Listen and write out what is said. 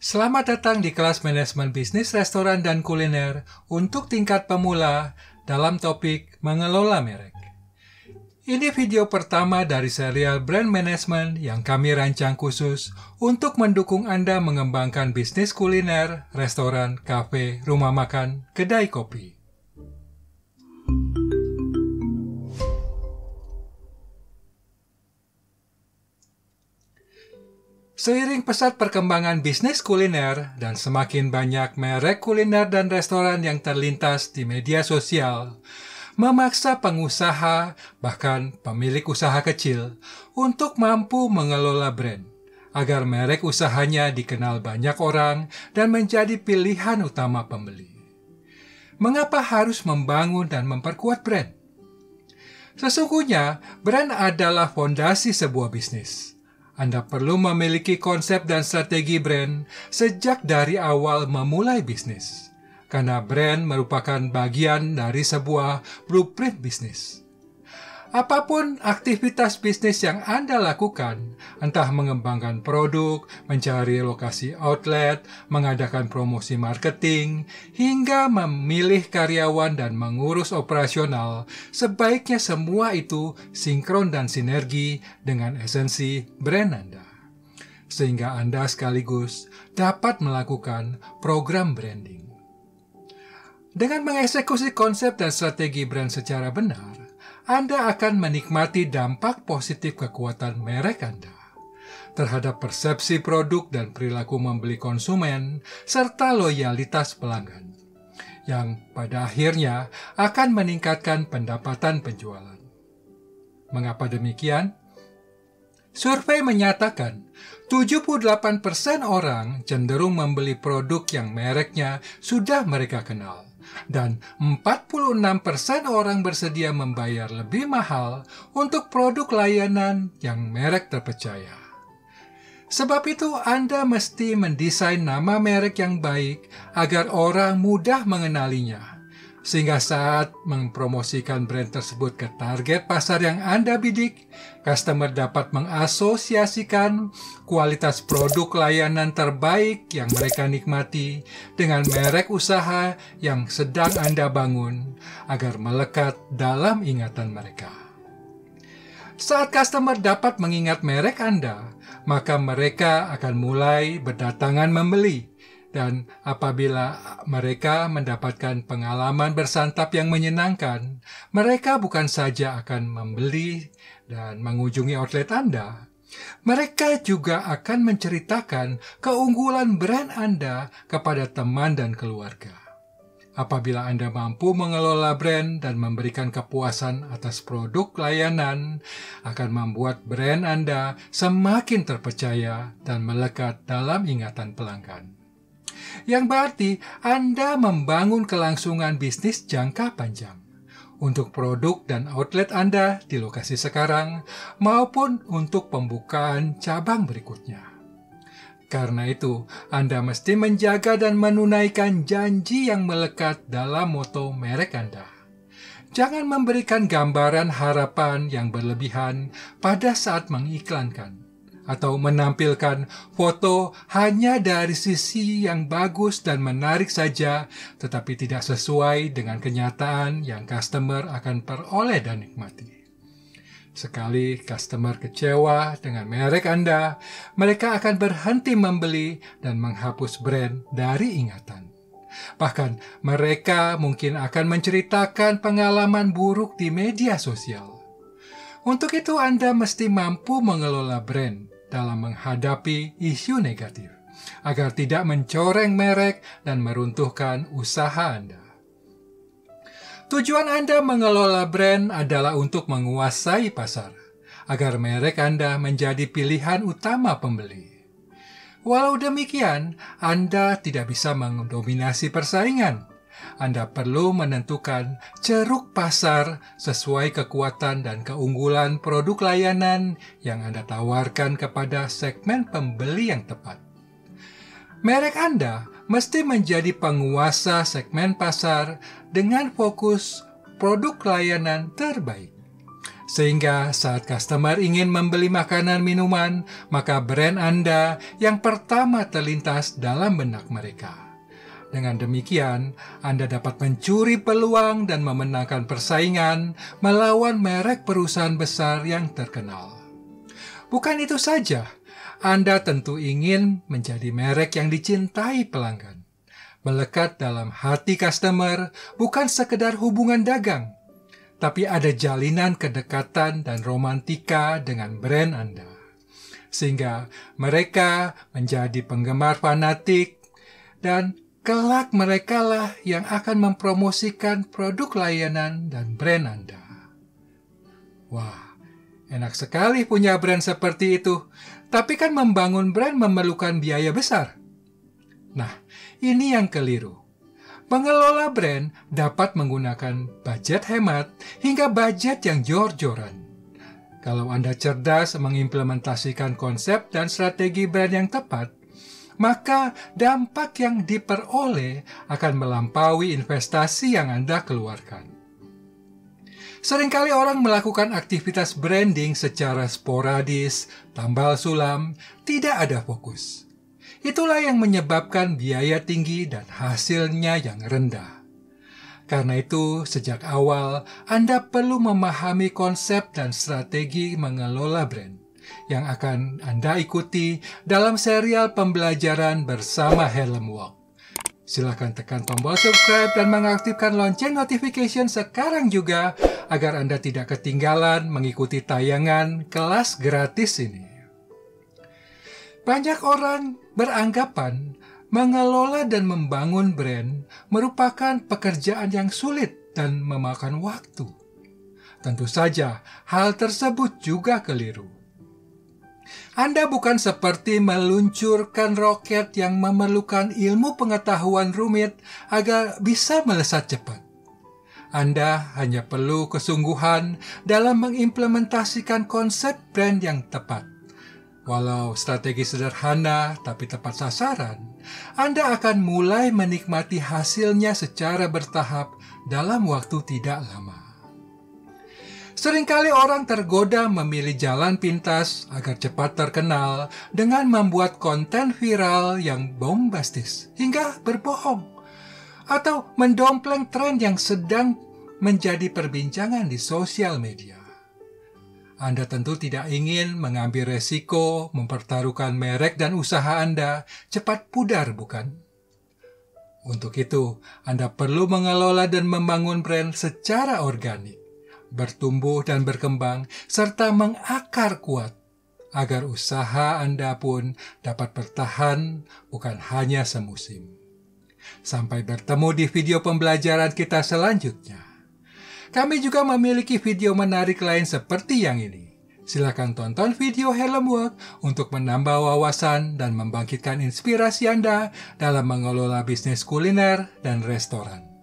Selamat datang di kelas manajemen bisnis restoran dan kuliner untuk tingkat pemula dalam topik mengelola merek. Ini video pertama dari serial Brand Management yang kami rancang khusus untuk mendukung Anda mengembangkan bisnis kuliner, restoran, kafe, rumah makan, kedai kopi. Seiring pesat perkembangan bisnis kuliner dan semakin banyak merek kuliner dan restoran yang terlintas di media sosial, memaksa pengusaha, bahkan pemilik usaha kecil, untuk mampu mengelola brand, agar merek usahanya dikenal banyak orang dan menjadi pilihan utama pembeli. Mengapa harus membangun dan memperkuat brand? Sesungguhnya, brand adalah fondasi sebuah bisnis. Anda perlu memiliki konsep dan strategi brand sejak dari awal memulai bisnis, karena brand merupakan bagian dari sebuah blueprint bisnis. Apapun aktivitas bisnis yang Anda lakukan, entah mengembangkan produk, mencari lokasi outlet, mengadakan promosi marketing, hingga memilih karyawan dan mengurus operasional, sebaiknya semua itu sinkron dan sinergi dengan esensi brand Anda. Sehingga Anda sekaligus dapat melakukan program branding. Dengan mengeksekusi konsep dan strategi brand secara benar, Anda akan menikmati dampak positif kekuatan merek Anda terhadap persepsi produk dan perilaku membeli konsumen, serta loyalitas pelanggan, yang pada akhirnya akan meningkatkan pendapatan penjualan. Mengapa demikian? Survei menyatakan 78% orang cenderung membeli produk yang mereknya sudah mereka kenal. Dan 46% orang bersedia membayar lebih mahal untuk produk layanan yang merek terpercaya. Sebab itu Anda mesti mendesain nama merek yang baik agar orang mudah mengenalinya, sehingga saat mempromosikan brand tersebut ke target pasar yang Anda bidik, customer dapat mengasosiasikan kualitas produk layanan terbaik yang mereka nikmati dengan merek usaha yang sedang Anda bangun agar melekat dalam ingatan mereka. Saat customer dapat mengingat merek Anda, maka mereka akan mulai berdatangan membeli. Dan apabila mereka mendapatkan pengalaman bersantap yang menyenangkan, mereka bukan saja akan membeli dan mengunjungi outlet Anda, mereka juga akan menceritakan keunggulan brand Anda kepada teman dan keluarga. Apabila Anda mampu mengelola brand dan memberikan kepuasan atas produk layanan, akan membuat brand Anda semakin terpercaya dan melekat dalam ingatan pelanggan. Yang berarti Anda membangun kelangsungan bisnis jangka panjang untuk produk dan outlet Anda di lokasi sekarang maupun untuk pembukaan cabang berikutnya. Karena itu, Anda mesti menjaga dan menunaikan janji yang melekat dalam moto merek Anda. Jangan memberikan gambaran harapan yang berlebihan pada saat mengiklankan, atau menampilkan foto hanya dari sisi yang bagus dan menarik saja, tetapi tidak sesuai dengan kenyataan yang customer akan peroleh dan nikmati. Sekali customer kecewa dengan merek Anda, mereka akan berhenti membeli dan menghapus brand dari ingatan. Bahkan mereka mungkin akan menceritakan pengalaman buruk di media sosial. Untuk itu Anda mesti mampu mengelola brand dalam menghadapi isu negatif, agar tidak mencoreng merek dan meruntuhkan usaha Anda. Tujuan Anda mengelola brand adalah untuk menguasai pasar, agar merek Anda menjadi pilihan utama pembeli. Walau demikian, Anda tidak bisa mendominasi persaingan. Anda perlu menentukan ceruk pasar sesuai kekuatan dan keunggulan produk layanan yang Anda tawarkan kepada segmen pembeli yang tepat. Merek Anda mesti menjadi penguasa segmen pasar dengan fokus produk layanan terbaik. Sehingga saat customer ingin membeli makanan minuman, maka brand Anda yang pertama terlintas dalam benak mereka. Dengan demikian, Anda dapat mencuri peluang dan memenangkan persaingan melawan merek perusahaan besar yang terkenal. Bukan itu saja, Anda tentu ingin menjadi merek yang dicintai pelanggan. Melekat dalam hati customer bukan sekedar hubungan dagang, tapi ada jalinan kedekatan dan romantika dengan brand Anda. Sehingga mereka menjadi penggemar fanatik dan kelak merekalah yang akan mempromosikan produk layanan dan brand Anda. Wah, enak sekali punya brand seperti itu. Tapi kan membangun brand memerlukan biaya besar. Nah, ini yang keliru. Pengelola brand dapat menggunakan budget hemat hingga budget yang jor-joran. Kalau Anda cerdas mengimplementasikan konsep dan strategi brand yang tepat, maka dampak yang diperoleh akan melampaui investasi yang Anda keluarkan. Seringkali orang melakukan aktivitas branding secara sporadis, tambal sulam, tidak ada fokus. Itulah yang menyebabkan biaya tinggi dan hasilnya yang rendah. Karena itu, sejak awal Anda perlu memahami konsep dan strategi mengelola brand yang akan Anda ikuti dalam serial pembelajaran bersama Helm Walk. Silakan tekan tombol subscribe dan mengaktifkan lonceng notification sekarang juga agar Anda tidak ketinggalan mengikuti tayangan kelas gratis ini. Banyak orang beranggapan mengelola dan membangun brand merupakan pekerjaan yang sulit dan memakan waktu. Tentu saja, hal tersebut juga keliru. Anda bukan seperti meluncurkan roket yang memerlukan ilmu pengetahuan rumit agar bisa melesat cepat. Anda hanya perlu kesungguhan dalam mengimplementasikan konsep brand yang tepat. Walau strategi sederhana tapi tepat sasaran, Anda akan mulai menikmati hasilnya secara bertahap dalam waktu tidak lama. Seringkali orang tergoda memilih jalan pintas agar cepat terkenal dengan membuat konten viral yang bombastis hingga berbohong, atau mendompleng tren yang sedang menjadi perbincangan di sosial media. Anda tentu tidak ingin mengambil resiko mempertaruhkan merek dan usaha Anda cepat pudar, bukan? Untuk itu, Anda perlu mengelola dan membangun brand secara organik, bertumbuh dan berkembang, serta mengakar kuat, agar usaha Anda pun dapat bertahan bukan hanya semusim. Sampai bertemu di video pembelajaran kita selanjutnya. Kami juga memiliki video menarik lain seperti yang ini. Silakan tonton video Helm Walk untuk menambah wawasan dan membangkitkan inspirasi Anda dalam mengelola bisnis kuliner dan restoran.